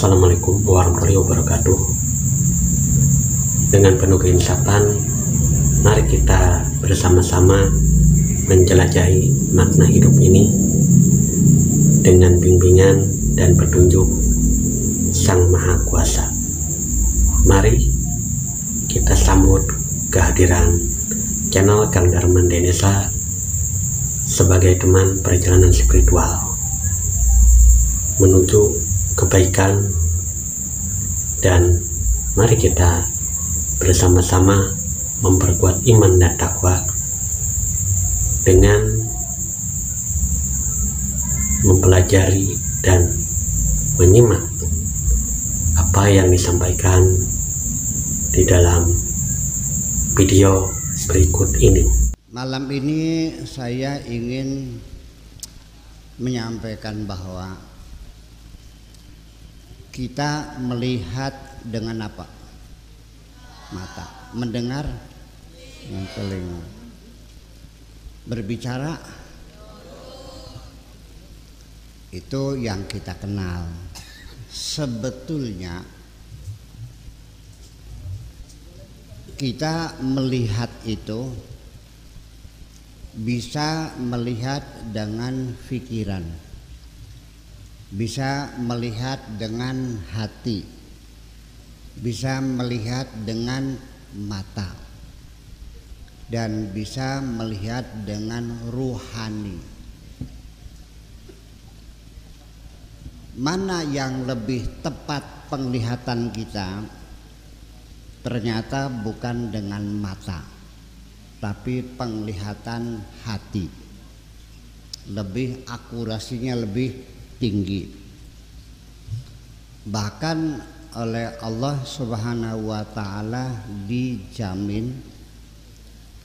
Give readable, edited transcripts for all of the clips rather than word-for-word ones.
Assalamualaikum warahmatullahi wabarakatuh. Dengan penuh keinsapan, mari kita bersama-sama menjelajahi makna hidup ini dengan bimbingan dan petunjuk Sang Maha Kuasa. Mari kita sambut kehadiran channel Kang Darman Denesa sebagai teman perjalanan spiritual menuju kebaikan, dan mari kita bersama-sama memperkuat iman dan takwa dengan mempelajari dan menyimak apa yang disampaikan di dalam video berikut ini. Malam ini saya ingin menyampaikan bahwa kita melihat dengan apa? Mata. Mendengar dengan telinga. Berbicara itu yang kita kenal. Sebetulnya kita melihat itu bisa melihat dengan pikiran, bisa melihat dengan hati, bisa melihat dengan mata, dan bisa melihat dengan ruhani. Mana yang lebih tepat penglihatan kita? Ternyata bukan dengan mata, tapi penglihatan hati. Lebih akurasinya lebih tinggi. Bahkan oleh Allah Subhanahu wa taala dijamin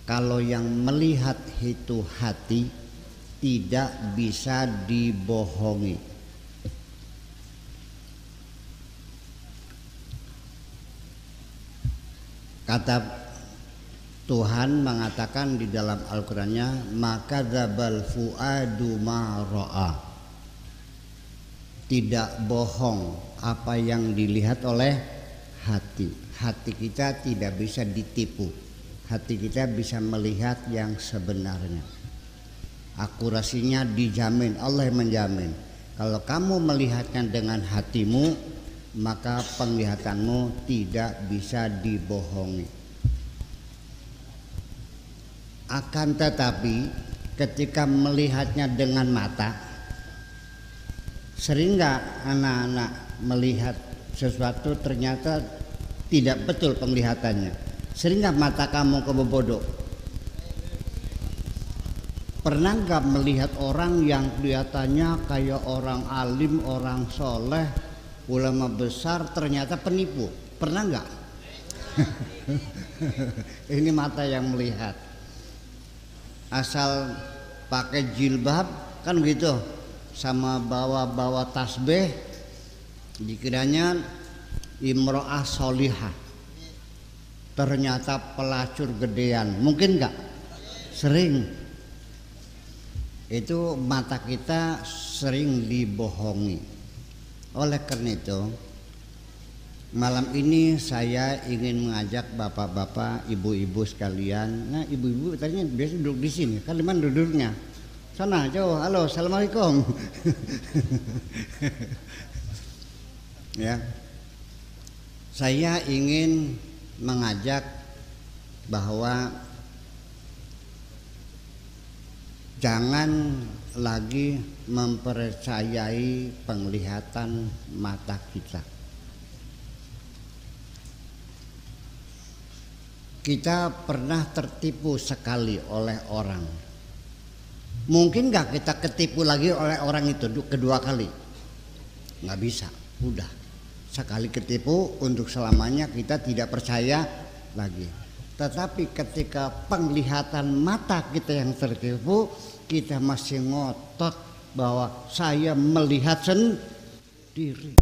kalau yang melihat itu hati tidak bisa dibohongi. Kata Tuhan mengatakan di dalam Al-Qur'annya, maka dzabal fuadu ma ra'a. Tidak bohong apa yang dilihat oleh hati. Hati kita tidak bisa ditipu. Hati kita bisa melihat yang sebenarnya. Akurasinya dijamin, Allah menjamin. Kalau kamu melihatnya dengan hatimu, maka penglihatanmu tidak bisa dibohongi. Akan tetapi ketika melihatnya dengan mata, sering nggak anak-anak melihat sesuatu ternyata tidak betul penglihatannya? Sering nggak mata kamu kebobodok? Pernah nggak melihat orang yang kelihatannya kayak orang alim, orang soleh, ulama besar, ternyata penipu? Pernah nggak? Ini mata yang melihat. Asal pakai jilbab kan gitu, sama bawa tasbih, dikiranya imro'ah solihah, ternyata pelacur gedean. Mungkin enggak? Sering. Itu mata kita sering dibohongi. Oleh karena itu, malam ini saya ingin mengajak bapak-bapak, ibu-ibu sekalian. Nah, ibu-ibu tadinya biasa duduk di sini, kan di mana duduknya? Sana jauh. Halo, assalamualaikum. Ya, saya ingin mengajak bahwa jangan lagi mempercayai penglihatan mata kita. Kita pernah tertipu sekali oleh orang. Mungkin gak kita ketipu lagi oleh orang itu kedua kali? Gak bisa, udah. Sekali ketipu untuk selamanya kita tidak percaya lagi. Tetapi ketika penglihatan mata kita yang tertipu, kita masih ngotot bahwa saya melihat sendiri.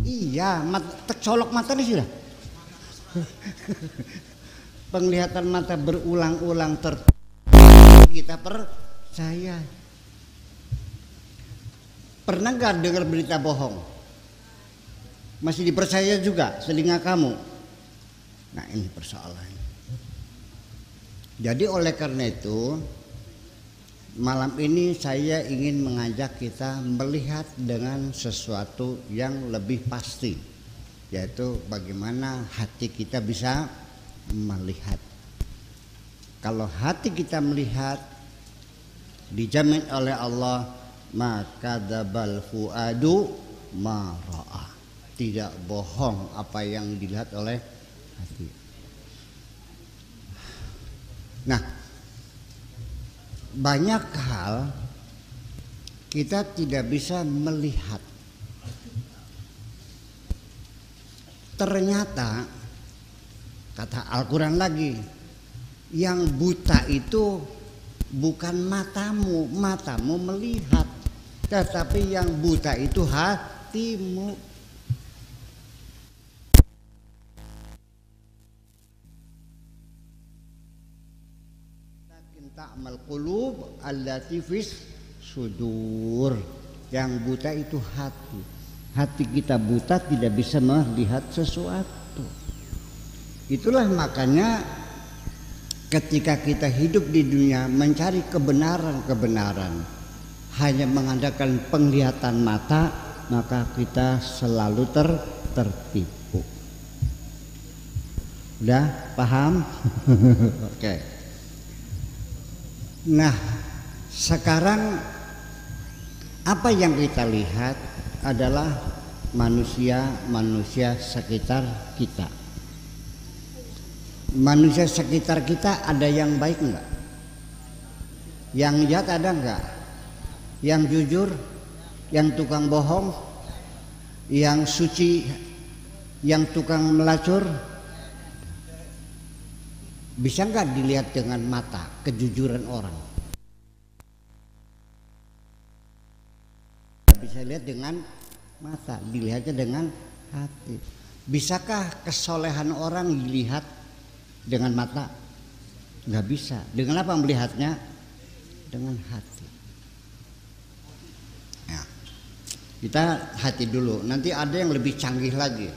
Iya, tercolok mata nih sudah. Penglihatan mata berulang-ulang tertipu, kita percaya. Pernah nggak dengar berita bohong? Masih dipercaya juga telinga kamu? Nah ini persoalannya. Jadi oleh karena itu malam ini saya ingin mengajak kita melihat dengan sesuatu yang lebih pasti, yaitu bagaimana hati kita bisa melihat. Kalau hati kita melihat, dijamin oleh Allah, maka dzabal fuadu ma ra'a. Tidak bohong apa yang dilihat oleh hati. Nah, banyak hal kita tidak bisa melihat. Ternyata kata Al-Quran lagi, yang buta itu bukan matamu, matamu melihat, tetapi yang buta itu hatimu. Ta'mal qulub allati fis sudur. Yang buta itu hati. Hati kita buta, tidak bisa melihat sesuatu. Itulah makanya ketika kita hidup di dunia mencari kebenaran-kebenaran hanya mengandalkan penglihatan mata, maka kita selalu tertipu. Udah paham? Oke. Nah, sekarang apa yang kita lihat adalah manusia sekitar kita. Manusia sekitar kita ada yang baik enggak? Yang jahat ada enggak? Yang jujur? Yang tukang bohong? Yang suci? Yang tukang melacur? Bisa nggak dilihat dengan mata kejujuran orang? Bisa lihat dengan mata, dilihatnya dengan hati. Bisakah kesolehan orang dilihat dengan mata? Nggak bisa. Dengan apa melihatnya? Dengan hati. Ya. Kita hati dulu. Nanti ada yang lebih canggih lagi,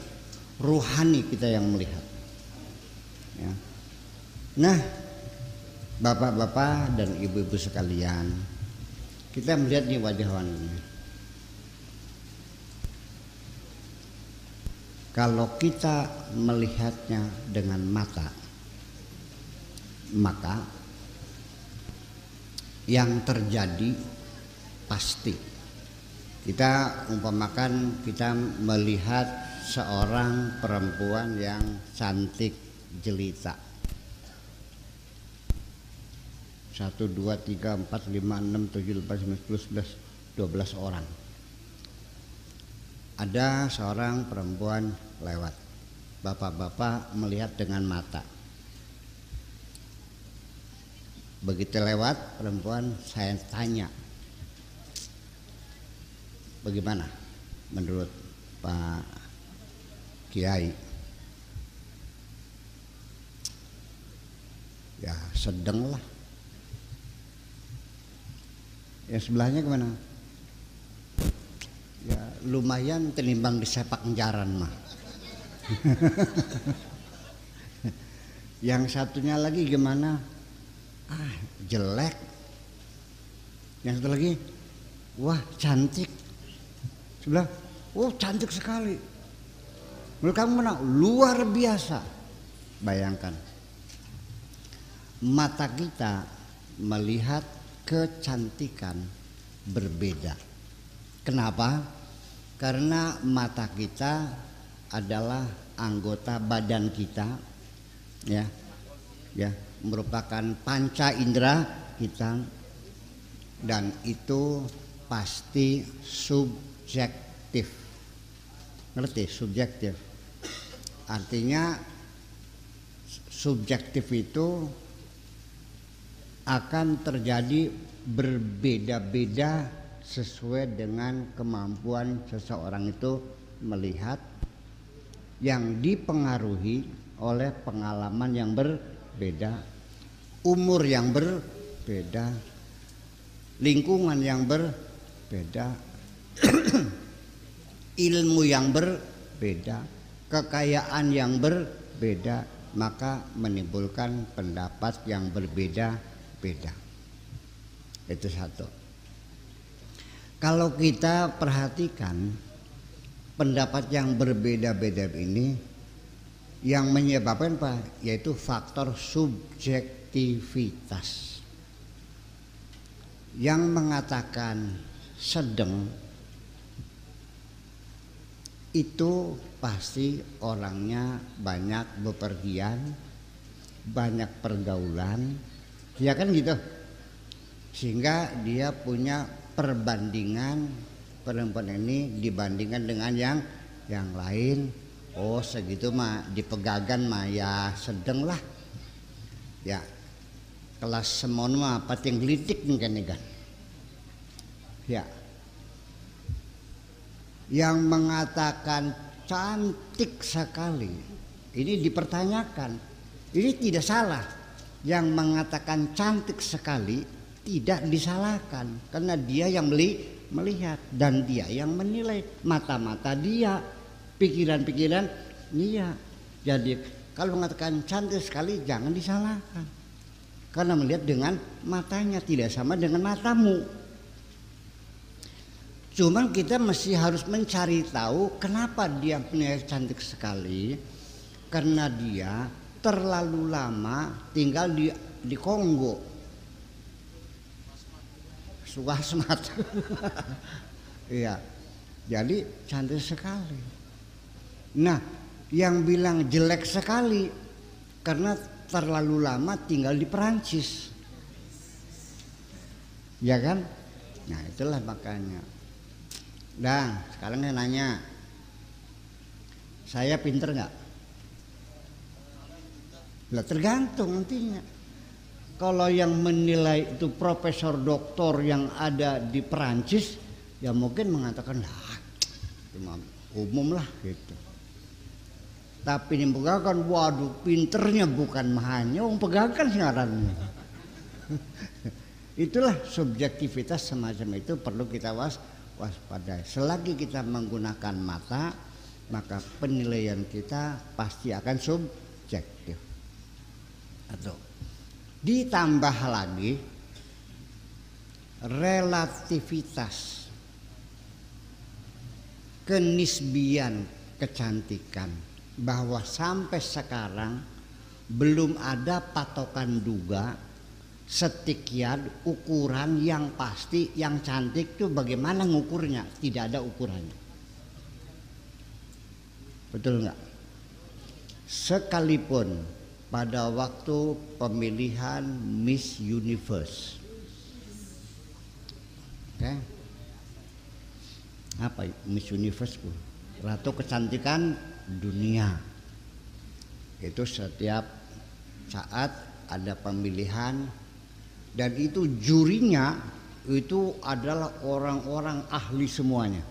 ruhani kita yang melihat. Ya. Nah, bapak-bapak dan ibu-ibu sekalian, kita melihat nih wajah ini. Kalau kita melihatnya dengan mata, maka yang terjadi pasti kita umpamakan kita melihat seorang perempuan yang cantik jelita. 1, 2, 3, 4, 5, 6, 7, 8, 9, 10, 11, 12 orang. Ada seorang perempuan lewat. Bapak-bapak melihat dengan mata. Begitu lewat perempuan, saya tanya, bagaimana menurut Pak Kiai? Ya sedang lah. Yang sebelahnya kemana? Ya lumayan tenimbang di sepak jaran mah. Yang satunya lagi gimana? Ah jelek. Yang satu lagi, wah cantik. Sebelah, oh cantik sekali. Menurut kamu mana? Luar biasa. Bayangkan, mata kita melihat kecantikan berbeda. Kenapa? Karena mata kita adalah anggota badan kita, ya, merupakan panca indera kita, dan itu pasti subjektif. Ngerti? Subjektif. Artinya subjektif itu akan terjadi berbeda-beda sesuai dengan kemampuan seseorang itu melihat, yang dipengaruhi oleh pengalaman yang berbeda, umur yang berbeda, lingkungan yang berbeda, ilmu yang berbeda, kekayaan yang berbeda, maka menimbulkan pendapat yang berbeda-beda. Itu satu. Kalau kita perhatikan pendapat yang berbeda-beda ini, yang menyebabkan apa? Yaitu faktor subjektivitas. Yang mengatakan sedang itu pasti orangnya banyak bepergian, banyak pergaulan, ya kan gitu. Sehingga dia punya perbandingan perempuan ini dibandingkan dengan yang lain. Oh segitu mah dipegagan mah ya sedang lah. Ya kelas semon mah pating gelitik nih kan. Ya. Yang mengatakan cantik sekali ini dipertanyakan. Ini tidak salah. Yang mengatakan cantik sekali tidak disalahkan karena dia yang melihat dan dia yang menilai, mata-mata dia, pikiran-pikiran dia. Jadi kalau mengatakan cantik sekali jangan disalahkan karena melihat dengan matanya tidak sama dengan matamu. Cuman kita masih harus mencari tahu kenapa dia punya cantik sekali. Karena dia terlalu lama tinggal di Kongo. Suasmat. Iya. Jadi cantik sekali. Nah, yang bilang jelek sekali karena terlalu lama tinggal di Perancis. Ya kan? Nah, itulah makanya. Nah, sekarang saya nanya, saya pinter nggak? Lah tergantung nantinya. Kalau yang menilai itu profesor doktor yang ada di Perancis, ya mungkin mengatakan lah, cuma umum lah gitu. Tapi yang pegagan, waduh pinternya bukan mahanya, orang pegagan ngarannya. Itulah subjektivitas semacam itu perlu kita waspadai. Selagi kita menggunakan mata, maka penilaian kita pasti akan subjektif. Atau ditambah lagi relativitas, kenisbian kecantikan, bahwa sampai sekarang belum ada patokan duga sekian ukuran yang pasti yang cantik itu bagaimana ngukurnya, tidak ada ukurannya. Betul nggak? Sekalipun pada waktu pemilihan Miss Universe, okay? Apa Miss Universe? Ratu kecantikan dunia. Itu setiap saat ada pemilihan. Dan itu jurinya itu adalah orang-orang ahli semuanya,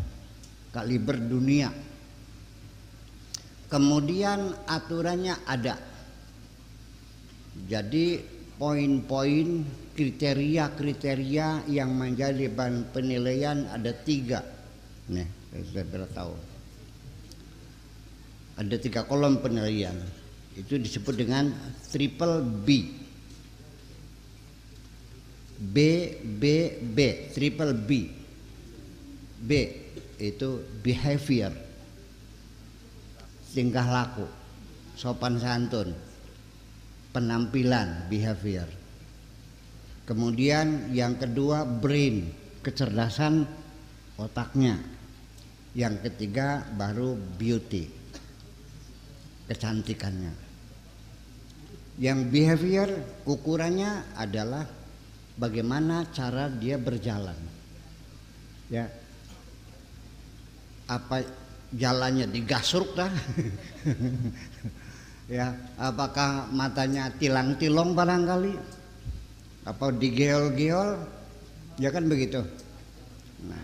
kaliber dunia. Kemudian aturannya ada. Jadi poin-poin kriteria-kriteria yang menjadi bahan penilaian ada 3. Nih, saya sudah tahu. Ada 3 kolom penilaian. Itu disebut dengan triple B. Triple B. B itu behavior, tingkah laku, sopan santun, penampilan, behavior. Kemudian yang kedua brain, kecerdasan otaknya. Yang ketiga baru beauty, kecantikannya. Yang behavior ukurannya adalah bagaimana cara dia berjalan, ya, apa jalannya digasruk dah, ya, apakah matanya tilang-tilong barangkali, apa digeol-geol, ya kan begitu. Nah,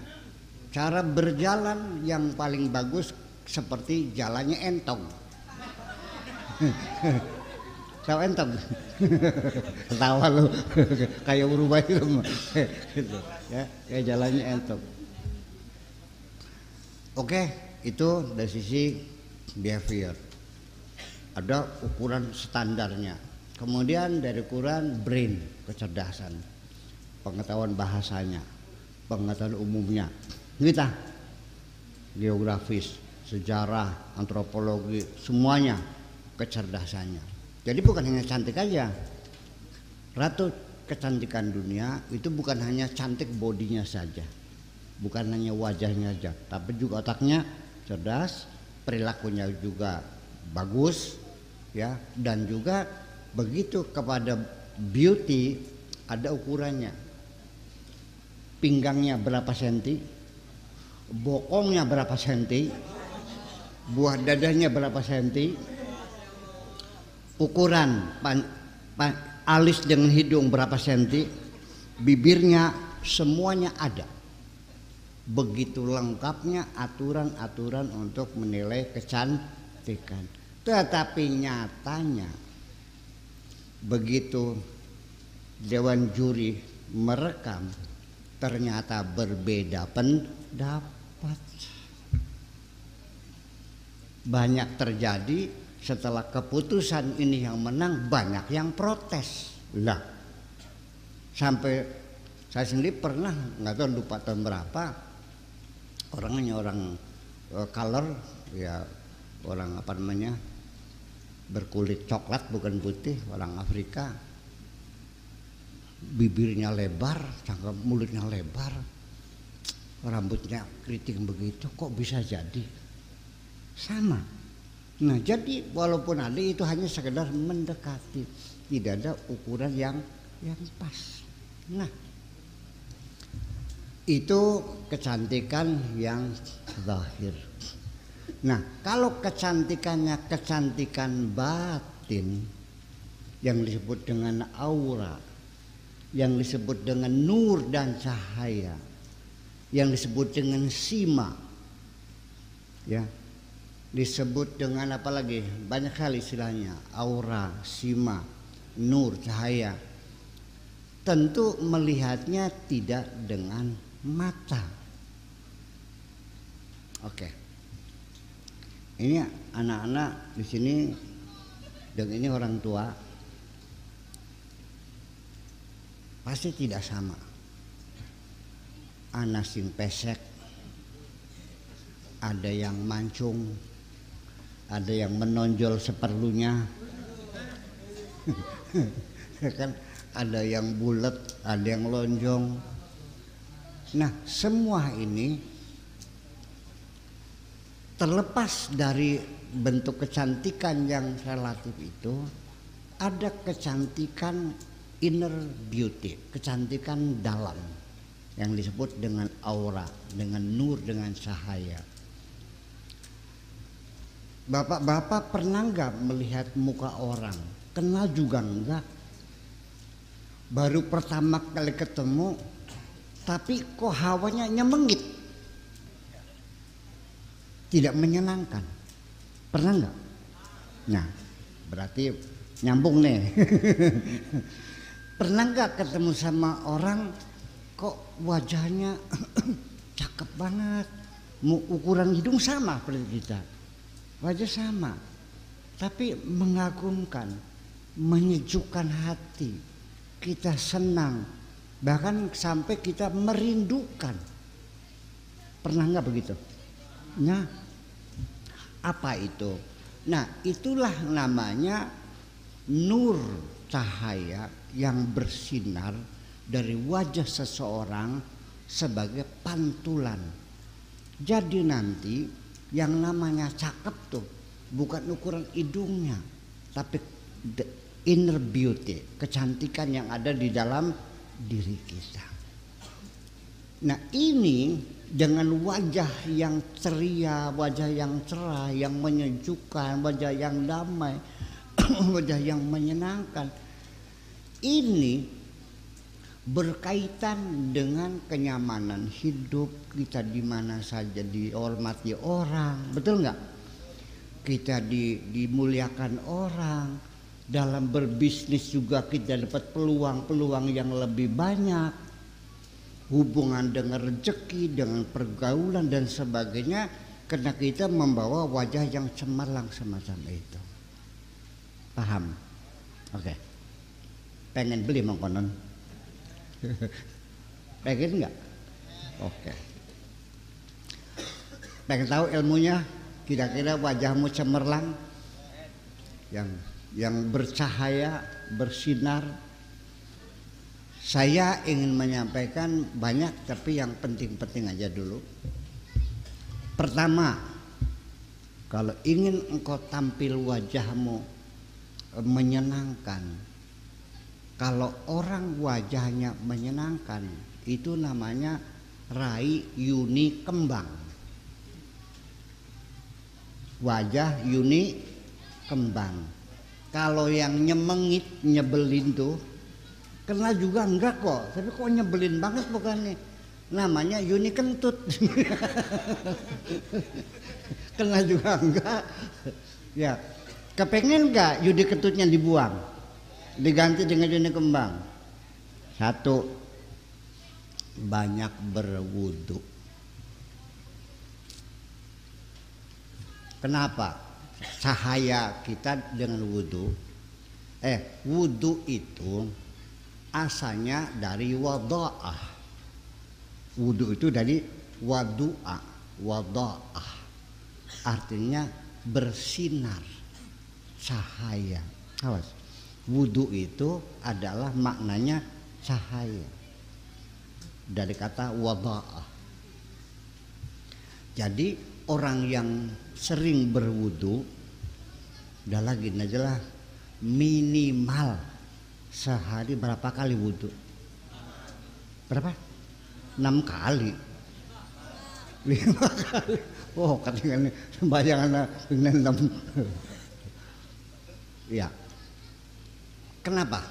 cara berjalan yang paling bagus seperti jalannya entong. Tahu entong? Ketawa lu kayak berubah itu gitu, ya, kayak jalannya entong. Oke, itu dari sisi behavior. Ada ukuran standarnya. Kemudian dari ukuran brain, kecerdasan, pengetahuan bahasanya, pengetahuan umumnya, kita geografis, sejarah, antropologi, semuanya kecerdasannya. Jadi bukan hanya cantik aja. Ratu kecantikan dunia itu bukan hanya cantik bodinya saja, bukan hanya wajahnya saja, tapi juga otaknya cerdas, perilakunya juga bagus, ya, dan juga begitu kepada beauty ada ukurannya. Pinggangnya berapa senti, bokongnya berapa senti, buah dadanya berapa senti, ukuran alis dengan hidung berapa senti, bibirnya, semuanya ada. Begitu lengkapnya aturan-aturan untuk menilai kecantikan. Tetapi nyatanya begitu dewan juri merekam, ternyata berbeda pendapat. Banyak terjadi setelah keputusan ini yang menang, banyak yang protes. Lah, sampai saya sendiri pernah, nggak tahu lupa tahun berapa, orangnya orang color, ya orang apa namanya, berkulit coklat bukan putih, orang Afrika, bibirnya lebar, cangkem mulutnya lebar, rambutnya keriting begitu, kok bisa jadi sama. Nah, jadi walaupun ada itu hanya sekedar mendekati, tidak ada ukuran yang pas. Nah, itu kecantikan yang zahir. Nah, kalau kecantikannya kecantikan batin yang disebut dengan aura, yang disebut dengan nur dan cahaya, yang disebut dengan sima, ya, disebut dengan apa lagi, banyak kali istilahnya, aura, sima, nur, cahaya. Tentu melihatnya tidak dengan mata. Oke, ini anak-anak di sini dan ini orang tua pasti tidak sama. Anak sing pesek, ada yang mancung, ada yang menonjol seperlunya, kan, ada yang bulat, ada yang lonjong. Nah, semua ini terlepas dari bentuk kecantikan yang relatif itu, ada kecantikan inner beauty, kecantikan dalam yang disebut dengan aura, dengan nur, dengan cahaya. Bapak-bapak pernah nggak melihat muka orang? Kenal juga enggak? Baru pertama kali ketemu, tapi kok hawanya nyemengit, tidak menyenangkan. Pernah nggak? Nah, berarti nyambung nih. Pernah nggak ketemu sama orang kok wajahnya cakep banget, ukuran hidung sama seperti kita, wajah sama, tapi mengagumkan, menyejukkan hati, kita senang, bahkan sampai kita merindukan. Pernah nggak begitu? Nah, apa itu? Nah, itulah namanya nur, cahaya yang bersinar dari wajah seseorang sebagai pantulan. Jadi nanti yang namanya cakep tuh bukan ukuran hidungnya, tapi the inner beauty, kecantikan yang ada di dalam diri kita. Nah, ini dengan wajah yang ceria, wajah yang cerah, yang menyejukkan, wajah yang damai, wajah yang menyenangkan, ini berkaitan dengan kenyamanan hidup kita, di mana saja dihormati orang, betul nggak? Kita dimuliakan orang, dalam berbisnis juga kita dapat peluang-peluang yang lebih banyak, hubungan dengan rezeki, dengan pergaulan dan sebagainya. Karena kita membawa wajah yang cemerlang semacam itu. Paham? Oke. Pengen beli mangkonon? Pengen nggak? Oke. Pengen tahu ilmunya? Kira-kira wajahmu cemerlang, yang bercahaya, bersinar. Saya ingin menyampaikan banyak, tapi yang penting-penting aja dulu. Pertama, kalau ingin engkau tampil wajahmu menyenangkan, kalau orang wajahnya menyenangkan, itu namanya rai yuni kembang. Wajah yuni kembang. Kalau yang nyemengit, nyebelin tuh, kena juga enggak kok, tapi kok nyebelin banget bukannya? Namanya Yuni kentut. Kena juga enggak. Ya, kepengen enggak Yuni kentutnya dibuang, diganti dengan Yuni kembang? Satu, banyak berwudu. Kenapa? Cahaya kita dengan wudu. Wudu itu asalnya dari wada'ah. Wudu itu dari wadu'a, wada'ah, artinya bersinar, cahaya. Awas, wudu itu adalah maknanya cahaya dari kata wada'ah. Jadi orang yang sering berwudu, udah lagi aja lah, minimal sehari berapa kali wudu? Berapa? 6 kali, 5 kali. Oh, katanya sembahyang dengan 6. Ya. Kenapa?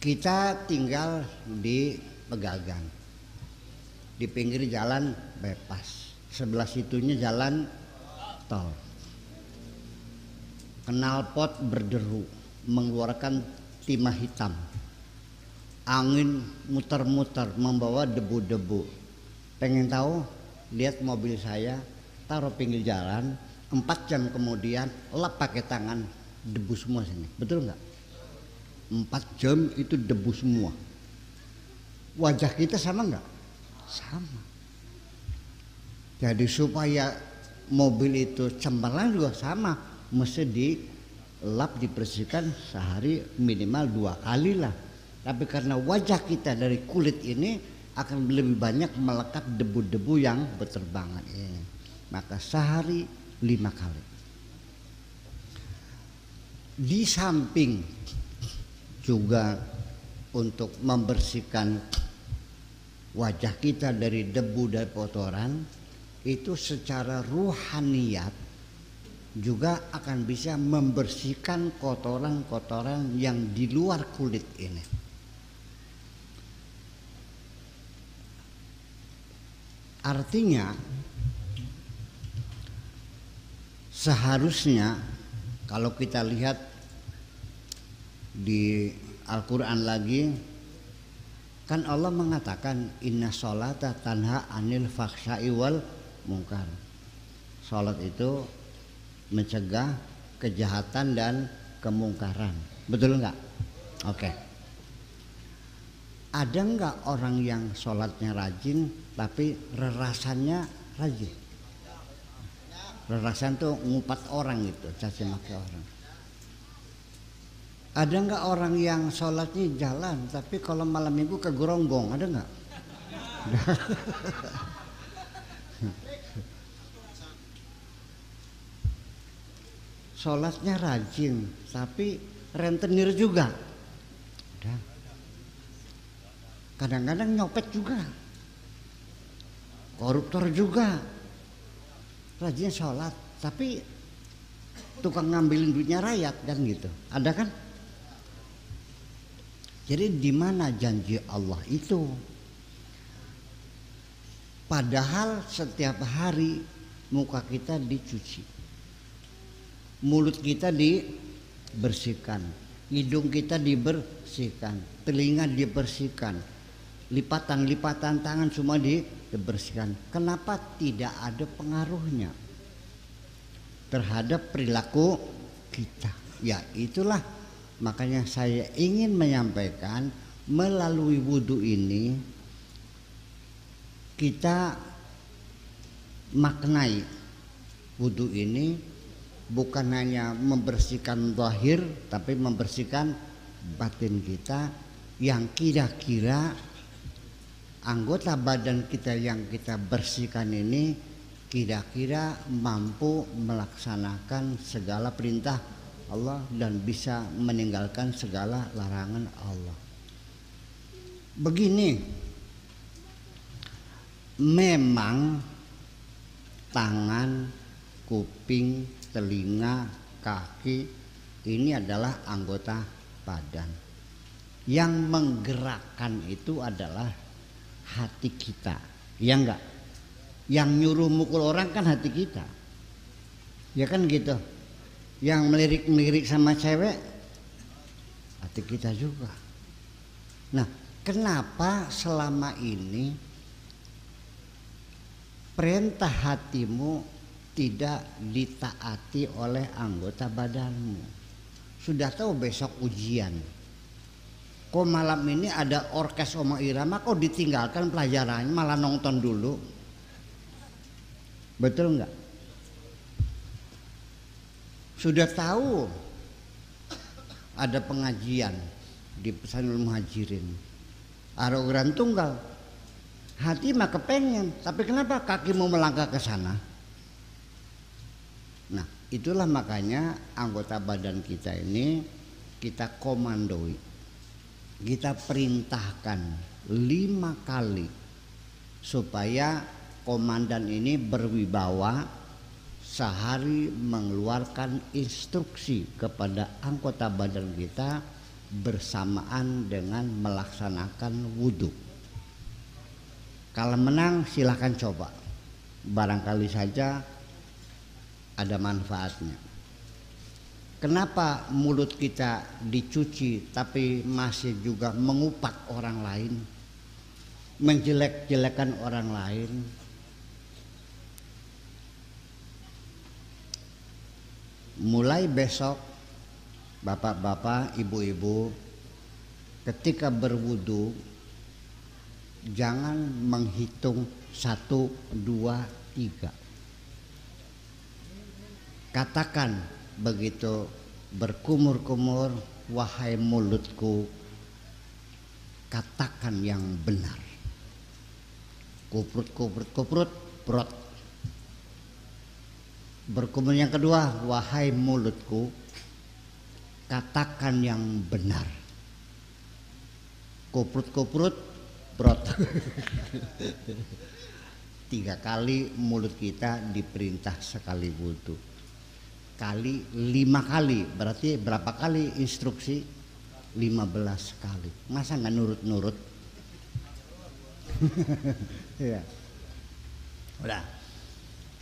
Kita tinggal di Pegagan, di pinggir jalan bebas, sebelah situnya jalan tol. Knalpot berderu mengeluarkan timah hitam. Angin muter-muter membawa debu-debu. Pengen tahu? Lihat mobil saya, taruh pinggir jalan, 4 jam kemudian lap pakai tangan, debu semua sini. Betul nggak? 4 jam itu debu semua. Wajah kita sama nggak? Sama. Jadi supaya mobil itu cemerlang juga sama, mesti dilap, dibersihkan sehari minimal 2 kali lah. Tapi karena wajah kita dari kulit ini akan lebih banyak melekat debu-debu yang berterbangan ini, maka sehari 5 kali. Di samping juga untuk membersihkan wajah kita dari debu dan kotoran, itu secara ruhaniyat juga akan bisa membersihkan kotoran-kotoran yang di luar kulit ini. Artinya seharusnya kalau kita lihat di Al-Quran lagi, kan Allah mengatakan inna sholata tanha anil fakhsya'i wal munkar. Sholat itu mencegah kejahatan dan kemungkaran. Betul nggak? Oke. Ada nggak orang yang sholatnya rajin tapi rerasannya rajin? Rerasan tuh ngupat orang gitu, caci maki orang. Ada nggak orang yang sholatnya jalan tapi kalau malam minggu kegeronggong? Ada nggak? Sholatnya rajin tapi rentenir juga. Ada. Kadang-kadang nyopet juga, koruptor juga, rajin sholat tapi tukang ngambilin duitnya rakyat kan gitu. Ada kan? Jadi di mana janji Allah itu? Padahal setiap hari muka kita dicuci, mulut kita dibersihkan, hidung kita dibersihkan, telinga dibersihkan, lipatan-lipatan tangan semua dibersihkan. Kenapa tidak ada pengaruhnya terhadap perilaku kita? Ya itulah makanya saya ingin menyampaikan melalui wudhu ini kita maknai wudhu ini bukan hanya membersihkan zahir tapi membersihkan batin kita, yang kira-kira anggota badan kita yang kita bersihkan ini kira-kira mampu melaksanakan segala perintah Allah dan bisa meninggalkan segala larangan Allah. Begini, memang tangan, kuping, telinga, kaki ini adalah anggota badan. Yang menggerakkan itu adalah hati kita, ya enggak? Yang nyuruh mukul orang kan hati kita, ya kan gitu. Yang melirik-melirik sama cewek hati kita juga. Nah, kenapa selama ini perintah hatimu tidak ditaati oleh anggota badanmu? Sudah tahu besok ujian, kok malam ini ada orkes Oma Irama, kok ditinggalkan pelajarannya malah nonton dulu? Betul enggak? Sudah tahu ada pengajian di Pesanul Muhajirin, Arogan Tunggal, hati mah kepengen, tapi kenapa kaki mau melangkah ke sana? Nah, itulah makanya anggota badan kita ini kita komandoi, kita perintahkan 5 kali supaya komandan ini berwibawa, sehari mengeluarkan instruksi kepada anggota badan kita bersamaan dengan melaksanakan wudhu. Kalau menang silahkan coba, barangkali saja ada manfaatnya. Kenapa mulut kita dicuci tapi masih juga mengupak orang lain, menjelek-jelekan orang lain? Mulai besok bapak-bapak, ibu-ibu ketika berwudu jangan menghitung 1, 2, 3. Katakan begitu berkumur-kumur, wahai mulutku, katakan yang benar. Kuprut, kuprut, kuprut, prot. Berkumur yang kedua, wahai mulutku, katakan yang benar. Kuprut, kuprut, prot. 3 kali mulut kita diperintah sekali wudu. Kali 5 kali, berarti berapa kali instruksi? 15 kali. Masa nggak nurut-nurut? Ya. Udah.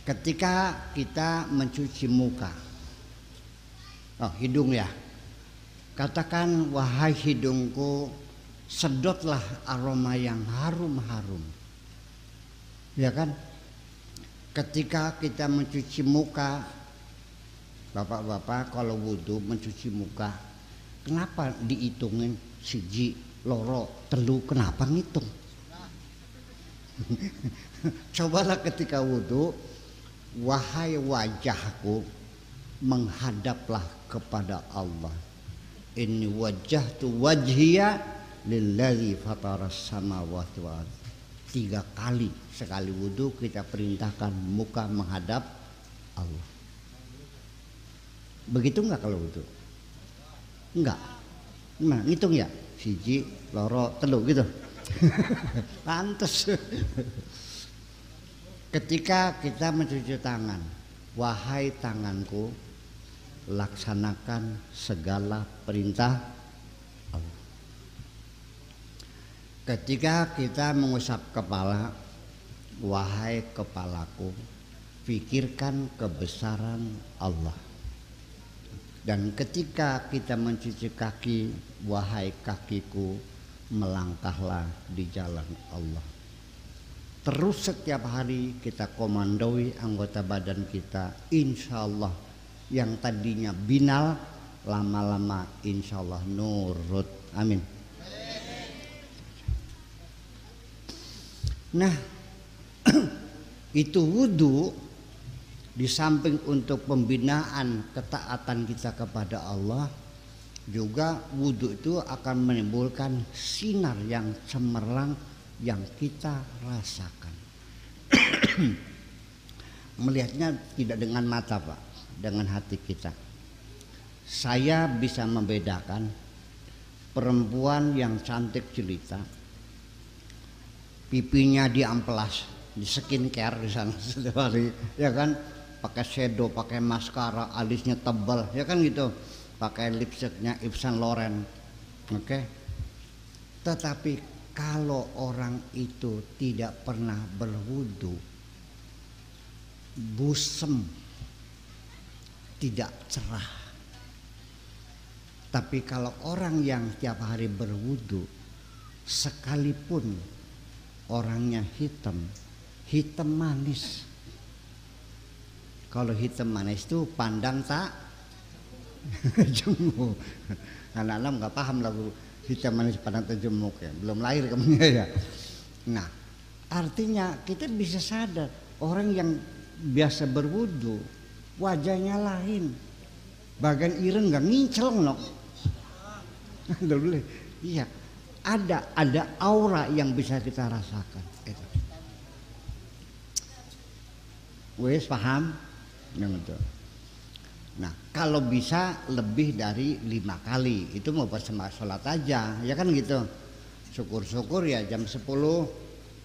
Ketika kita mencuci muka, hidung ya, katakan wahai hidungku, sedotlah aroma yang harum-harum, ya kan? Ketika kita mencuci muka, bapak-bapak kalau wudhu mencuci muka, kenapa dihitungin 1, 2, 3, kenapa ngitung? Cobalah ketika wudhu, wahai wajahku, menghadaplah kepada Allah. Inni wajjahtu wajhiya lillazi fataras samawati wal ardh. 3 kali sekali wudhu kita perintahkan muka menghadap Allah. Begitu enggak kalau wudhu? Enggak. Gimana? Ngitung ya? 1, 2, 3 gitu. Pantes. Ketika kita mencuci tangan, wahai tanganku, laksanakan segala perintah Allah. Ketika kita mengusap kepala, wahai kepalaku, pikirkan kebesaran Allah. Dan ketika kita mencuci kaki, wahai kakiku, melangkahlah di jalan Allah. Terus setiap hari kita komandoi anggota badan kita, insya Allah yang tadinya binal lama-lama insya Allah nurut. Amin. Nah itu wudhu, di samping untuk pembinaan ketaatan kita kepada Allah, juga wudhu itu akan menimbulkan sinar yang cemerlang yang kita rasakan. Melihatnya tidak dengan mata Pak, dengan hati kita. Saya bisa membedakan perempuan yang cantik jelita, pipinya diamplas, di skincare di sana setiap hari, ya kan, pakai shadow, pakai maskara, alisnya tebal, ya kan gitu, pakai lipstiknya Yves Saint Laurent, oke. Tetapi kalau orang itu tidak pernah berwudu, busem, tidak cerah. Tapi kalau orang yang tiap hari berwudu, sekalipun orangnya hitam, hitam manis. Kalau hitam manis itu pandang tak jemu. Anak-anak nggak paham lagu hitam manis pandang tak jemuk ya, belum lahir kamu ya. Nah, artinya kita bisa sadar orang yang biasa berwudu wajahnya lain, bagian ireng nggak ngincel nok. Iya, ada aura yang bisa kita rasakan. Wes paham? Gitu. Nah kalau bisa lebih dari 5 kali itu mau bersama sholat aja, ya kan gitu. Syukur-syukur ya jam 10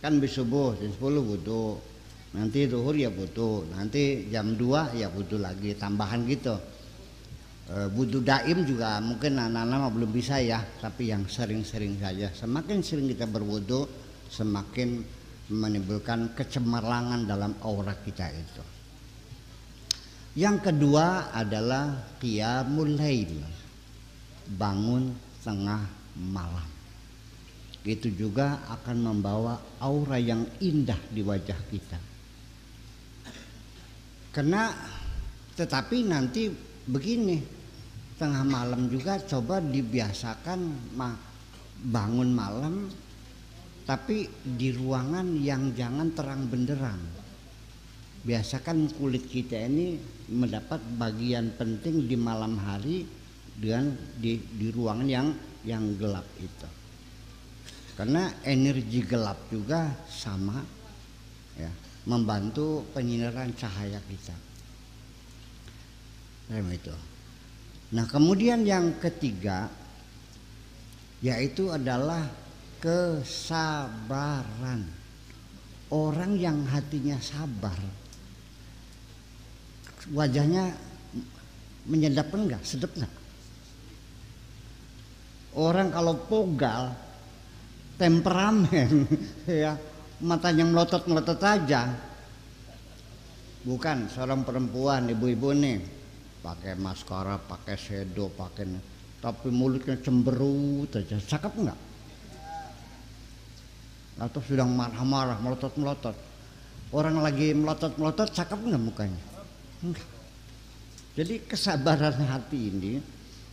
kan bis subuh, jam 10 wudu, nanti zuhur ya wudu, nanti jam 2 ya wudu lagi, tambahan gitu. Wudu daim juga mungkin anak-anak belum bisa ya, tapi yang sering-sering saja. Semakin sering kita berwudu, semakin menimbulkan kecemerlangan dalam aura kita itu. Yang kedua adalah qiyamul lail, bangun tengah malam. Itu juga akan membawa aura yang indah di wajah kita. Tetapi nanti begini, tengah malam juga coba dibiasakan bangun malam, tapi di ruangan yang jangan terang benderang. Biasakan kulit kita ini mendapat bagian penting di malam hari dengan di ruangan yang gelap itu. Karena energi gelap juga sama ya, membantu penyinaran cahaya kita. Itu. Nah, kemudian yang ketiga yaitu adalah kesabaran. Orang yang hatinya sabar, wajahnya menyedapkan enggak, sedap enggak? Orang kalau pogal, temperamen, ya matanya melotot-melotot aja. Bukan seorang perempuan, ibu-ibu nih, pakai maskara, pakai shadow, tapi mulutnya cemberut aja, cakep enggak? Atau sedang marah-marah, melotot-melotot. Orang lagi melotot-melotot, cakep enggak mukanya? Enggak. Jadi kesabaran hati ini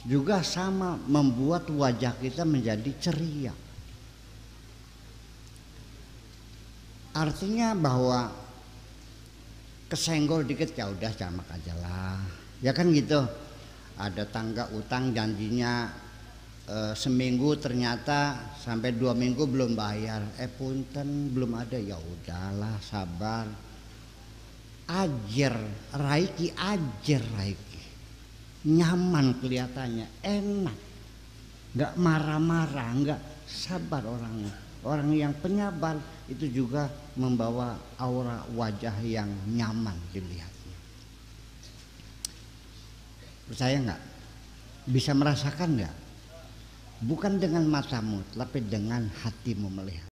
juga sama membuat wajah kita menjadi ceria. Artinya bahwa kesenggol dikit ya udah jamak aja lah, ya kan gitu. Ada tangga utang janjinya seminggu, ternyata sampai 2 minggu belum bayar, punten belum ada, ya udahlah sabar. Ajar Reiki, nyaman kelihatannya, enak, nggak marah-marah, nggak, sabar orangnya. Orang yang penyabar itu juga membawa aura wajah yang nyaman dilihatnya. Percaya nggak? Bisa merasakan nggak? Bukan dengan matamu, tapi dengan hatimu melihat.